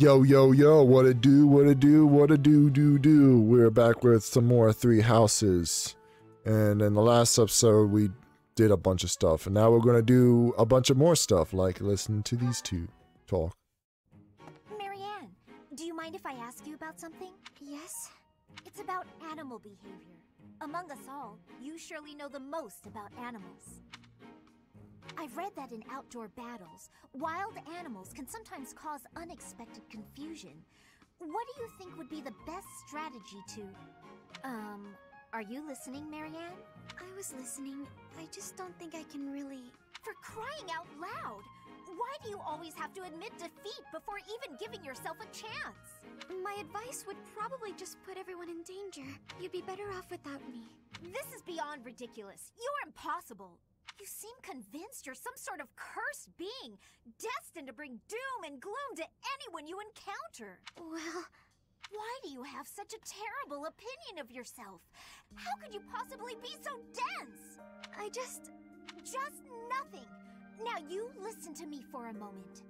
Yo, yo, yo, what it do, what it do, what it do. We're back with some more Three Houses. And in the last episode, we did a bunch of stuff. And now we're going to do a bunch of more stuff, like listen to these two talk. Marianne, do you mind if I ask you about something? Yes? It's about animal behavior. Among us all, you surely know the most about animals. I've read that in outdoor battles, wild animals can sometimes cause unexpected confusion. What do you think would be the best strategy to... are you listening, Marianne? I was listening. I just don't think I can really... For crying out loud! Why do you always have to admit defeat before even giving yourself a chance? My advice would probably just put everyone in danger. You'd be better off without me. This is beyond ridiculous. You're impossible. You seem convinced you're some sort of cursed being, destined to bring doom and gloom to anyone you encounter. Well... Why do you have such a terrible opinion of yourself? How could you possibly be so dense? I just... Just nothing. Now you listen to me for a moment.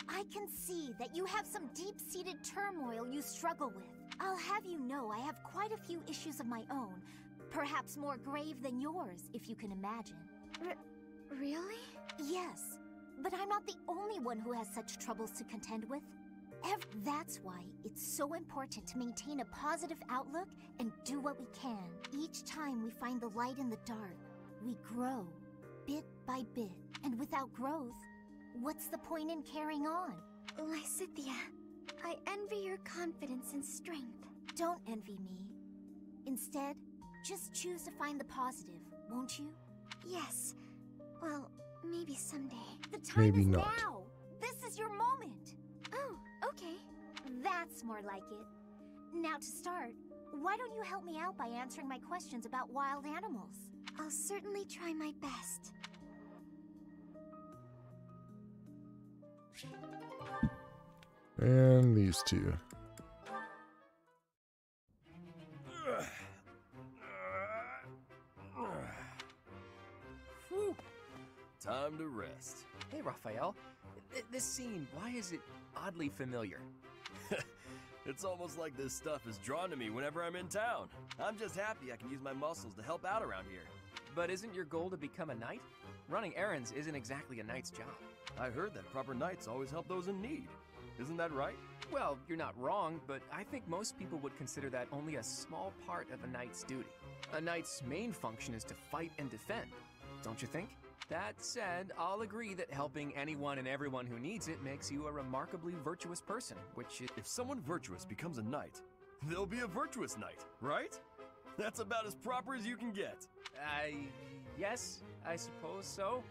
I can see that you have some deep-seated turmoil you struggle with. I'll have you know I have quite a few issues of my own, perhaps more grave than yours, if you can imagine. Really? Yes, but I'm not the only one who has such troubles to contend with. That's why it's so important to maintain a positive outlook and do what we can. Each time we find the light in the dark, we grow, bit by bit. And without growth, what's the point in carrying on? Lysithia, I envy your confidence and strength. Don't envy me. Instead, just choose to find the positive, won't you? Yes. Well, maybe someday. The time Maybe is not. now! This is your moment! Oh, okay. That's more like it. Now to start, why don't you help me out by answering my questions about wild animals? I'll certainly try my best. And these two. Whew. Time to rest. Hey, Raphael. This scene, why is it oddly familiar? It's almost like this stuff is drawn to me whenever I'm in town. I'm just happy I can use my muscles to help out around here. But isn't your goal to become a knight? Running errands isn't exactly a knight's job. I heard that proper knights always help those in need. Isn't that right? Well, you're not wrong, but I think most people would consider that only a small part of a knight's duty. A knight's main function is to fight and defend, don't you think? That said, I'll agree that helping anyone and everyone who needs it makes you a remarkably virtuous person, which is... If someone virtuous becomes a knight, they'll be a virtuous knight, right? That's about as proper as you can get. Yes, I suppose so.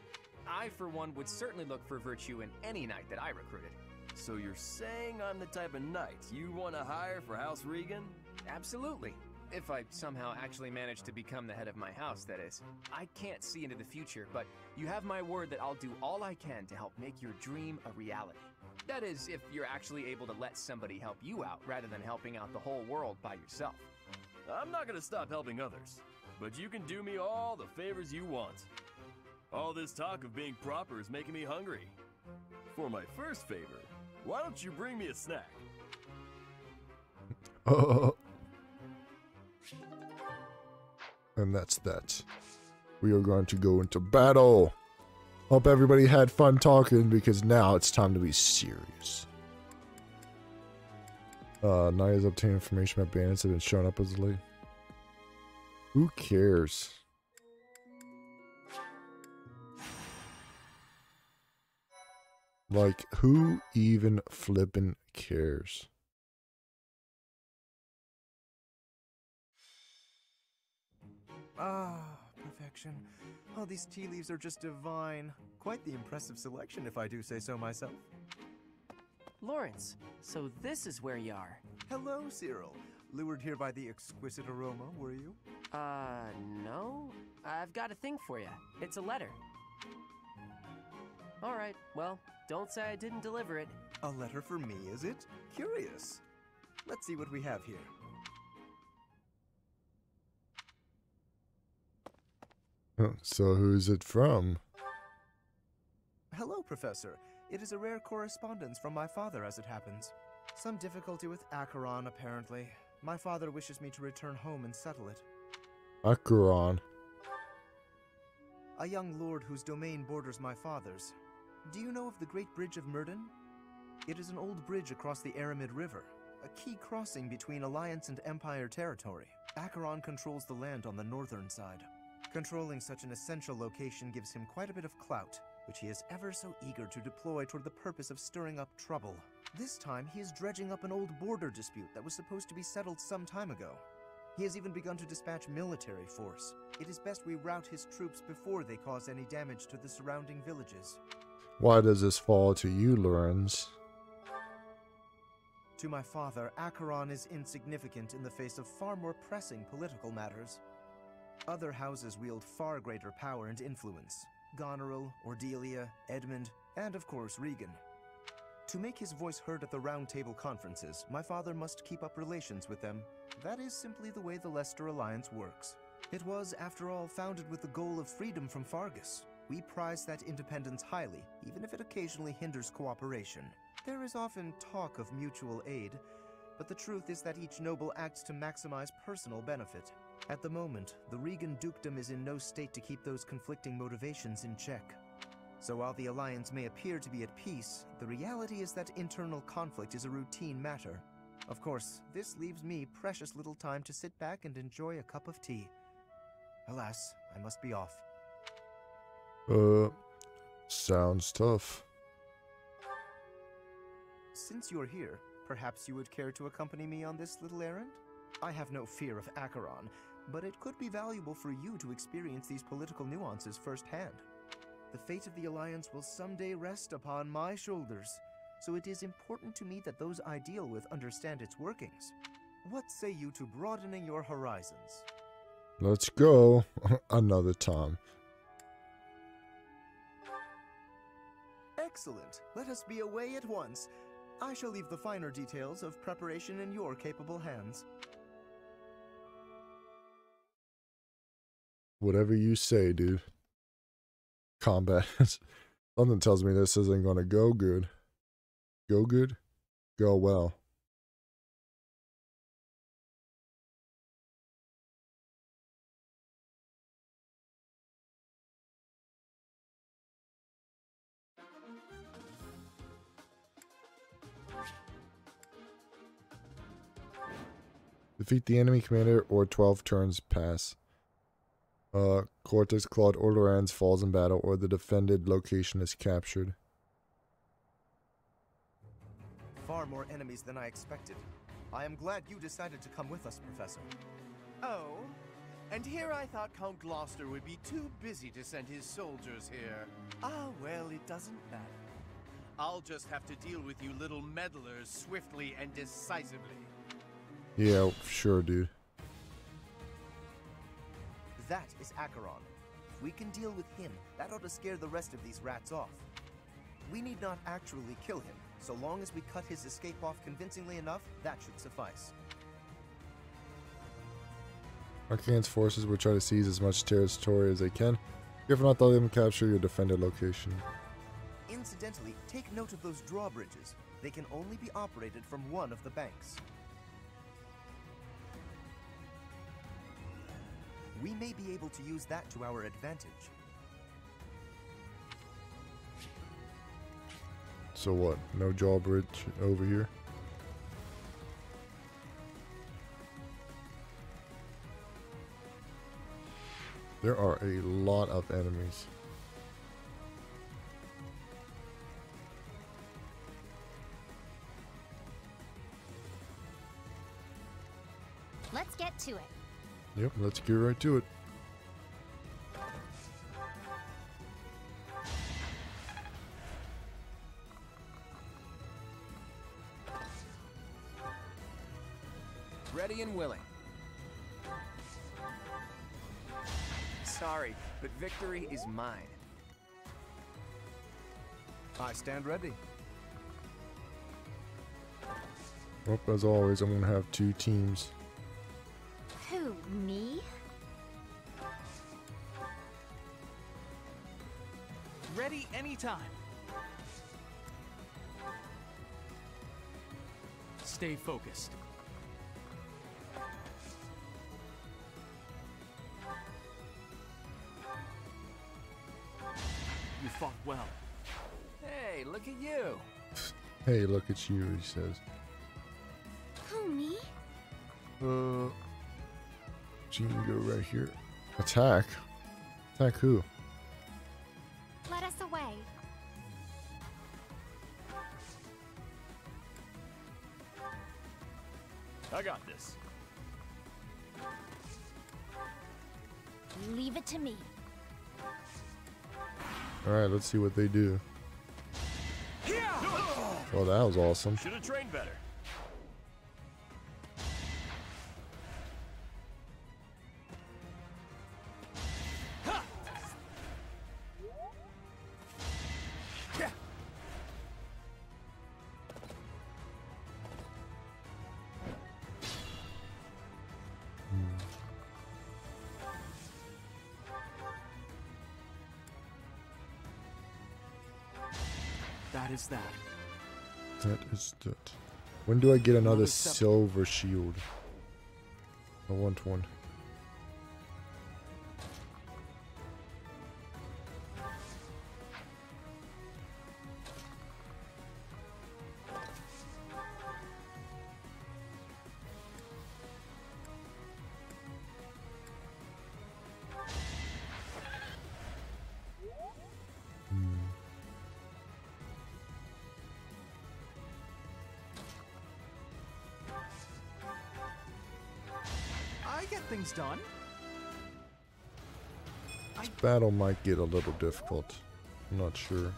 I, for one, would certainly look for virtue in any knight that I recruited. So you're saying I'm the type of knight you want to hire for House Regan? Absolutely. If I somehow actually manage to become the head of my house, that is. I can't see into the future, but you have my word that I'll do all I can to help make your dream a reality. That is, if you're actually able to let somebody help you out rather than helping out the whole world by yourself. I'm not gonna stop helping others, but you can do me all the favors you want. All this talk of being proper is making me hungry. For my first favor, why don't you bring me a snack? And that's that. We are going to go into battle. Hope everybody had fun talking, because now it's time to be serious. Knight has obtained information about bandits that have been shown up as of late. Who cares? Like, who even flippin' cares? Ah, perfection. Oh, these tea leaves are just divine. Quite the impressive selection, if I do say so myself. Lorenz, so this is where you are. Hello, Cyril. Lured here by the exquisite aroma, were you? No. I've got a thing for you. It's a letter. Alright, well, don't say I didn't deliver it. A letter for me, is it? Curious. Let's see what we have here. So who's it from? Hello, Professor. It is a rare correspondence from my father, as it happens. Some difficulty with Acheron, apparently. My father wishes me to return home and settle it. Acheron. A young lord whose domain borders my father's. Do you know of the Great Bridge of Myrden? It is an old bridge across the Aramid River, a key crossing between Alliance and Empire territory. Acheron controls the land on the northern side. Controlling such an essential location gives him quite a bit of clout, which he is ever so eager to deploy toward the purpose of stirring up trouble. This time, he is dredging up an old border dispute that was supposed to be settled some time ago. He has even begun to dispatch military force. It is best we rout his troops before they cause any damage to the surrounding villages. Why does this fall to you, Lorenz? To my father, Acheron is insignificant in the face of far more pressing political matters. Other houses wield far greater power and influence. Goneril, Ordelia, Edmund, and of course Regan. To make his voice heard at the Round Table conferences, my father must keep up relations with them. That is simply the way the Leicester Alliance works. It was, after all, founded with the goal of freedom from Fargus. We prize that independence highly, even if it occasionally hinders cooperation. There is often talk of mutual aid, but the truth is that each noble acts to maximize personal benefit. At the moment, the Regan dukedom is in no state to keep those conflicting motivations in check. So while the Alliance may appear to be at peace, the reality is that internal conflict is a routine matter. Of course, this leaves me precious little time to sit back and enjoy a cup of tea. Alas, I must be off. Sounds tough. Since you're here, perhaps you would care to accompany me on this little errand? I have no fear of Acheron, but it could be valuable for you to experience these political nuances firsthand. The fate of the Alliance will someday rest upon my shoulders, so it is important to me that those I deal with understand its workings. What say you to broadening your horizons? Let's go another time. Excellent. Let us be away at once. I shall leave the finer details of preparation in your capable hands. Whatever you say, dude. Combat. Something tells me this isn't going to go good. Go good? Go well. Defeat the enemy commander or 12 turns pass. Cortex, Claude, or Lorenz falls in battle or the defended location is captured. Far more enemies than I expected. I am glad you decided to come with us, Professor. Oh? And here I thought Count Gloucester would be too busy to send his soldiers here. Ah, well, it doesn't matter. I'll just have to deal with you little meddlers swiftly and decisively. Yeah, sure, dude. That is Acheron. If we can deal with him, that ought to scare the rest of these rats off. We need not actually kill him. So long as we cut his escape off convincingly enough, that should suffice. Arcane's forces will try to seize as much territory as they can. If not, they'll even capture your defended location. Incidentally, take note of those drawbridges. They can only be operated from one of the banks. We may be able to use that to our advantage. So what? No drawbridge over here? There are a lot of enemies. Let's get to it. Yep, let's get right to it. Ready and willing. Sorry, but victory is mine. I stand ready. Well, as always, I'm gonna have two teams. Who, me? Ready anytime. stay focused. You fought well. Hey, look at you. Hey, look at you, he says. Who, me? Gene, go right here. Attack? Attack who? Let us away. I got this. Leave it to me. Alright, let's see what they do. Oh, that was awesome. Should have trained better. That is that. That is that. When do I get another silver shield? I want one. I get things done. This battle might get a little difficult. I'm not sure.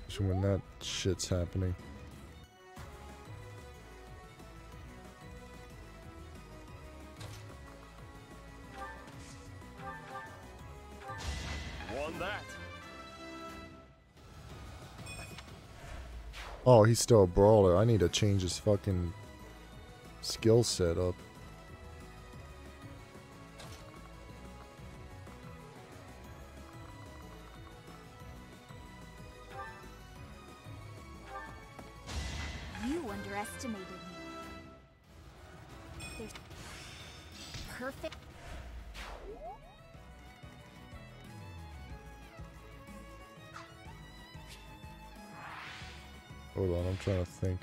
Especially when that shit's happening. Won that. Oh, he's still a brawler. I need to change his fucking skill set up. You underestimated me. There's perfect. Hold on, I'm trying to think.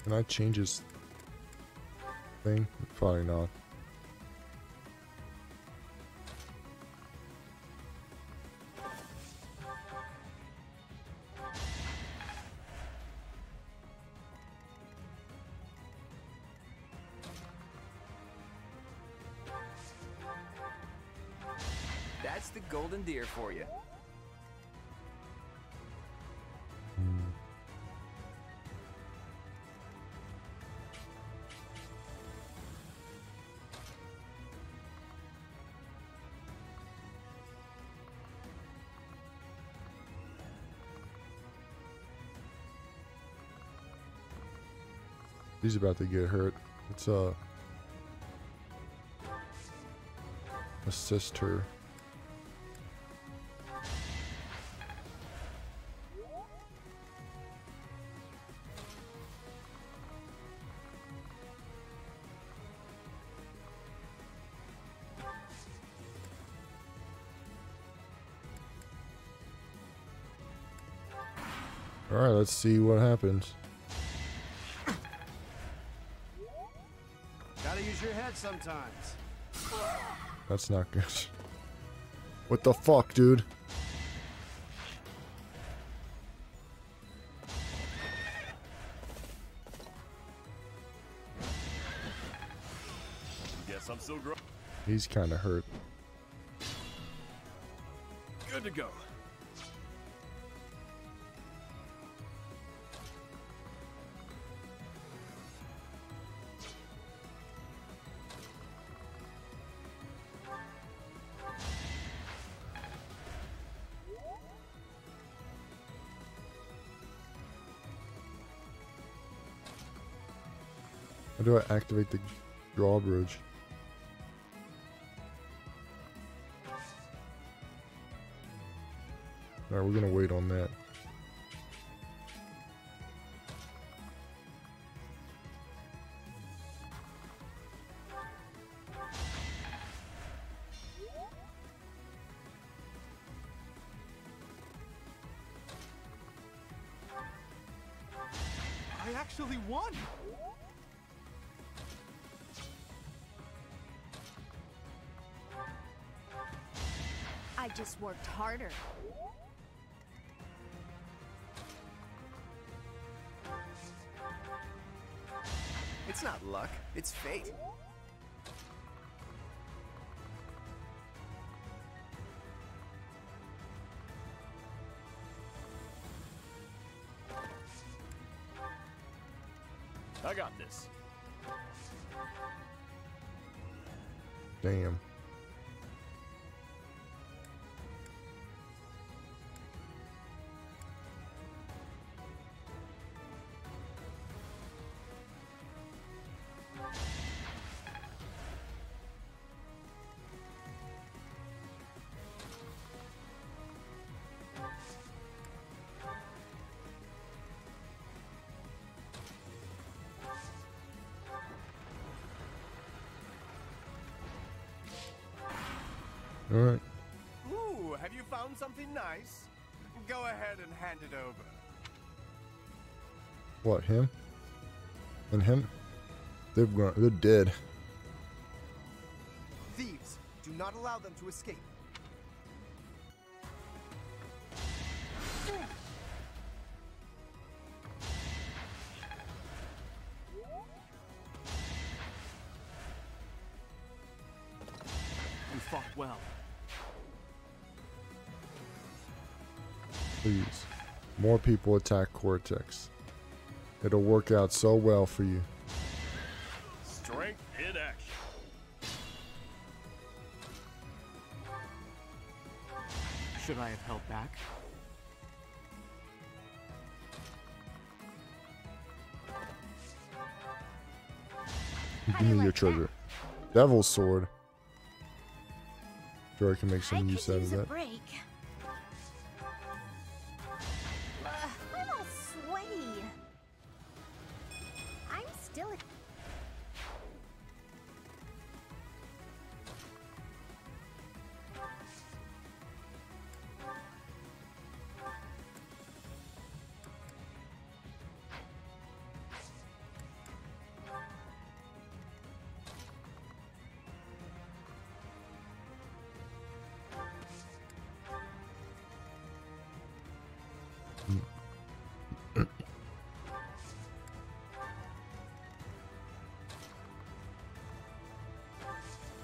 Can I change his thing? Probably not. That's the golden deer for you. He's about to get hurt. Let's assist her. Alright, let's see what happens. Gotta use your head sometimes. That's not good. What the fuck, dude? Guess I'm still growing. He's kind of hurt. Good to go. How do I activate the drawbridge? Alright, we're gonna wait on that. I actually won! I just worked harder. It's not luck, it's fate. I got this. Damn. All right. Ooh, have you found something nice? Go ahead and hand it over. What, him? And him? They're dead. Thieves! Do not allow them to escape. You fought well. Please. More people attack Cortex. It'll work out so well for you. Strength in action. Should I have held back? Give me your treasure. Devil's Sword. Sure I can make I some could use out of use a that. break. I'm all sweaty. I'm still.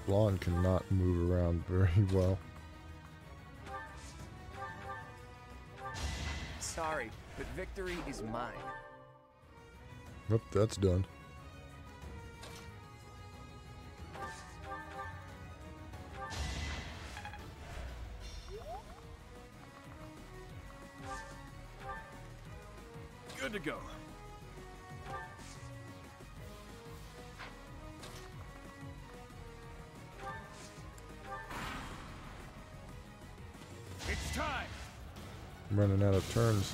Blonde cannot move around very well. Sorry, but victory is mine. Yep, that's done. Good to go. It's time. I'm running out of turns.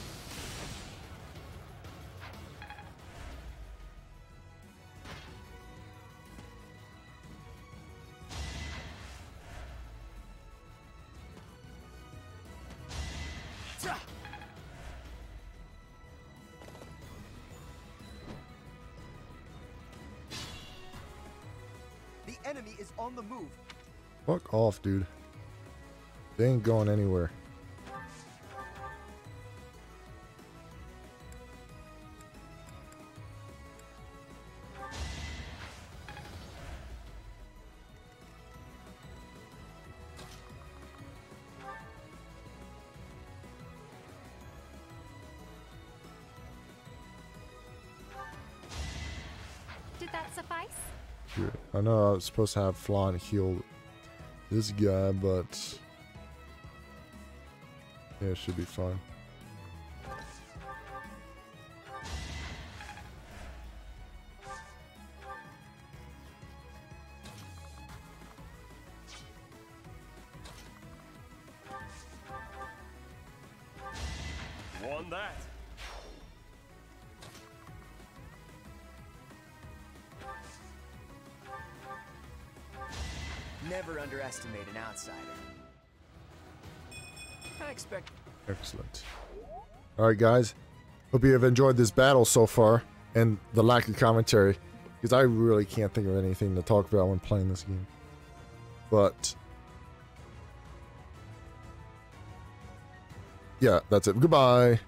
The enemy is on the move. Fuck off, dude. They ain't going anywhere. Did that suffice? Here. I know I was supposed to have Flan heal this guy, but yeah, it should be fine. that. Never underestimate an outsider. I expect... Excellent. Alright, guys. Hope you have enjoyed this battle so far, and the lack of commentary, because I really can't think of anything to talk about when playing this game. But... yeah, that's it. Goodbye.